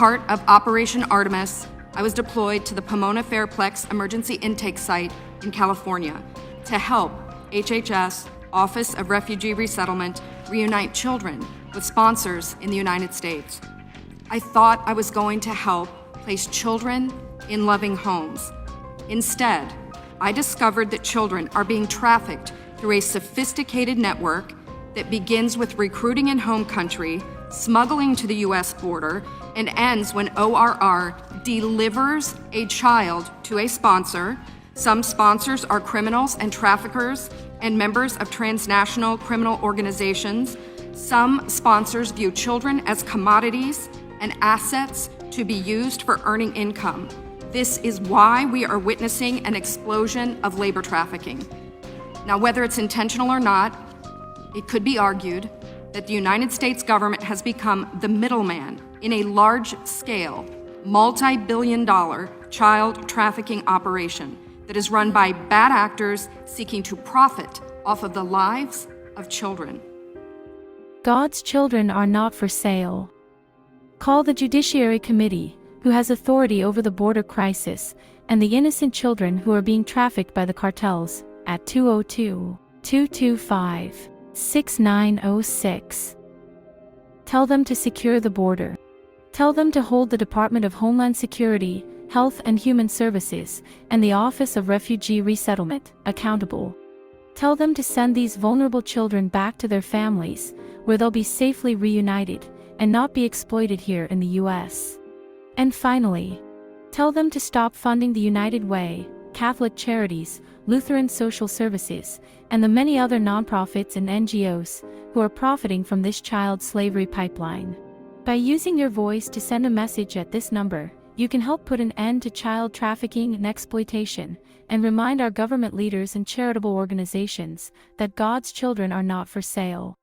part of Operation Artemis, I was deployed to the Pomona Fairplex Emergency Intake Site in California to help HHS, Office of Refugee Resettlement, reunite children with sponsors in the United States. I thought I was going to help place children in loving homes. Instead, I discovered that children are being trafficked through a sophisticated network that begins with recruiting in home country, smuggling to the U.S. border, and ends when ORR delivers a child to a sponsor. Some sponsors are criminals and traffickers and members of transnational criminal organizations. Some sponsors view children as commodities and assets to be used for earning income. This is why we are witnessing an explosion of labor trafficking. Now, whether it's intentional or not, it could be argued that the United States government has become the middleman in a large-scale, multi-billion-dollar child trafficking operation that is run by bad actors seeking to profit off of the lives of children. God's children are not for sale. Call the Judiciary Committee, who has authority over the border crisis and the innocent children who are being trafficked by the cartels, at 202-225-6906. Tell them to secure the border. Tell them to hold the Department of Homeland Security, Health and Human Services, and the Office of Refugee Resettlement accountable. Tell them to send these vulnerable children back to their families, where they'll be safely reunited and not be exploited here in the U.S. And finally, tell them to stop funding the United Way, Catholic Charities, Lutheran Social Services, and the many other nonprofits and NGOs who are profiting from this child slavery pipeline. By using your voice to send a message at this number, you can help put an end to child trafficking and exploitation, and remind our government leaders and charitable organizations that God's children are not for sale.